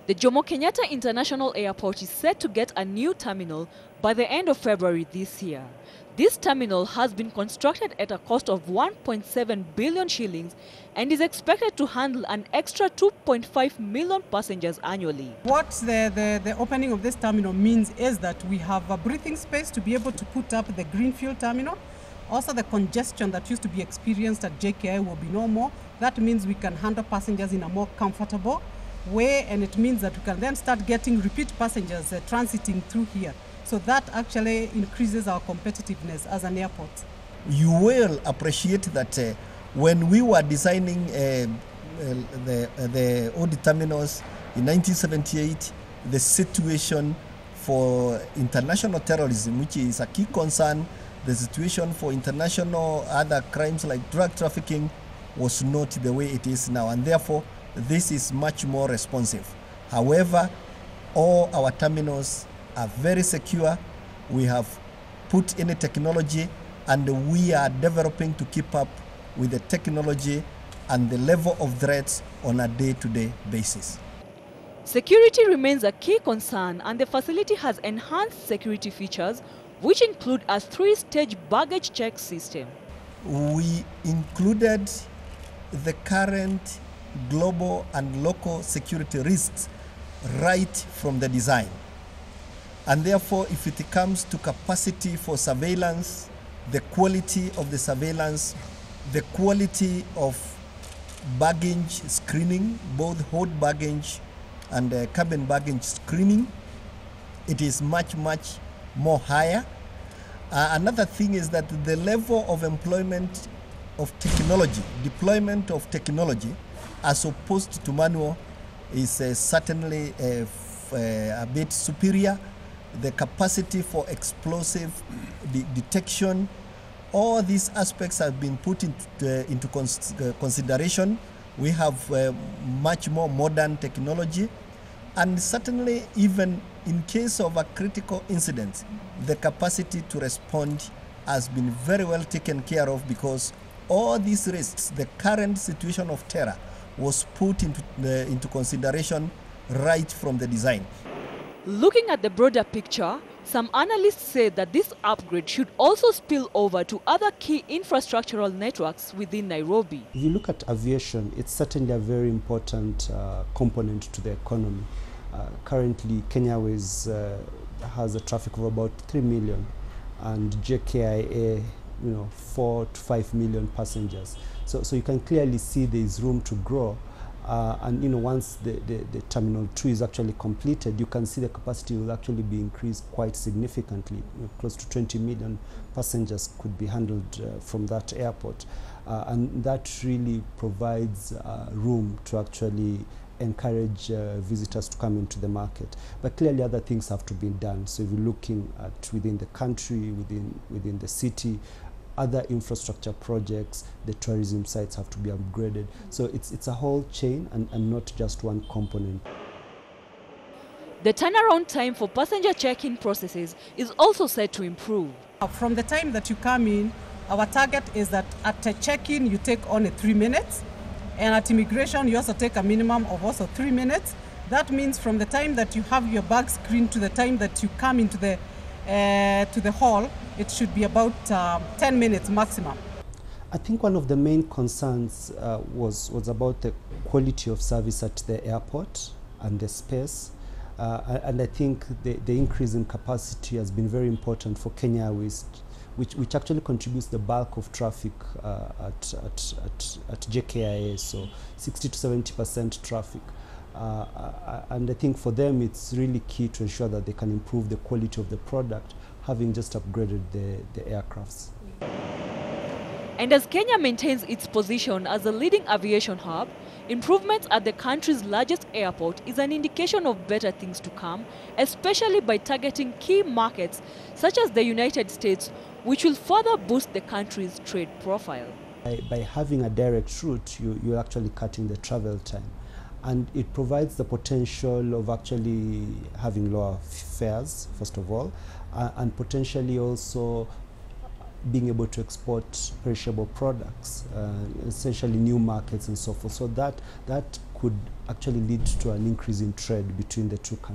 The Jomo Kenyatta International Airport is set to get a new terminal by the end of February this year. This terminal has been constructed at a cost of 1.7 billion shillings and is expected to handle an extra 2.5 million passengers annually. What the opening of this terminal means is that we have a breathing space to be able to put up the greenfield terminal. Also, the congestion that used to be experienced at JKIA will be no more. That means we can handle passengers in a more comfortable way, and it means that we can then start getting repeat passengers transiting through here. So that actually increases our competitiveness as an airport. You will appreciate that when we were designing the old terminals in 1978, the situation for international terrorism, which is a key concern, the situation for international other crimes like drug trafficking was not the way it is now, and therefore this is much more responsive. However, all our terminals are very secure. We have put in a technology, and we are developing to keep up with the technology and the level of threats on a day-to-day basis. Security remains a key concern, and the facility has enhanced security features, which include a 3-stage baggage check system. We included the current global and local security risks right from the design. And therefore, if it comes to capacity for surveillance, the quality of the surveillance, the quality of baggage screening, both hold baggage and cabin baggage screening, it is much more higher. Another thing is that the level of employment of technology, deployment of technology, as opposed to manual, is certainly a bit superior. The capacity for explosive detection, all these aspects have been put into consideration. We have much more modern technology, and certainly even in case of a critical incident, the capacity to respond has been very well taken care of, because all these risks, the current situation of terror, was put into consideration right from the design. Looking at the broader picture, some analysts say that this upgrade should also spill over to other key infrastructural networks within Nairobi. If you look at aviation, it's certainly a very important component to the economy. Currently, Kenya Airways has a traffic of about 3 million, and JKIA, 4 to 5 million passengers. So you can clearly see there is room to grow. And once the Terminal 2 is actually completed, you can see the capacity will actually be increased quite significantly. Close to 20 million passengers could be handled from that airport. And that really provides room to actually encourage visitors to come into the market. But clearly other things have to be done. So if you're looking at within the country, within the city, other infrastructure projects, the tourism sites have to be upgraded. So it's a whole chain and not just one component. The turnaround time for passenger check-in processes is also set to improve. From the time that you come in, our target is that at a check-in you take only 3 minutes, and at immigration you also take a minimum of also 3 minutes. That means from the time that you have your bag screened to the time that you come into the to the hall, it should be about 10 minutes maximum. I think one of the main concerns was about the quality of service at the airport and the space. And I think the increase in capacity has been very important for Kenya Airways, which actually contributes the bulk of traffic at JKIA, so 60 to 70% traffic. And I think for them it's really key to ensure that they can improve the quality of the product, having just upgraded the aircrafts. And as Kenya maintains its position as a leading aviation hub, improvements at the country's largest airport is an indication of better things to come, especially by targeting key markets such as the United States, which will further boost the country's trade profile. By having a direct route, you're actually cutting the travel time. And it provides the potential of actually having lower fares, first of all, and potentially also being able to export perishable products, essentially new markets and so forth. So that could actually lead to an increase in trade between the two countries.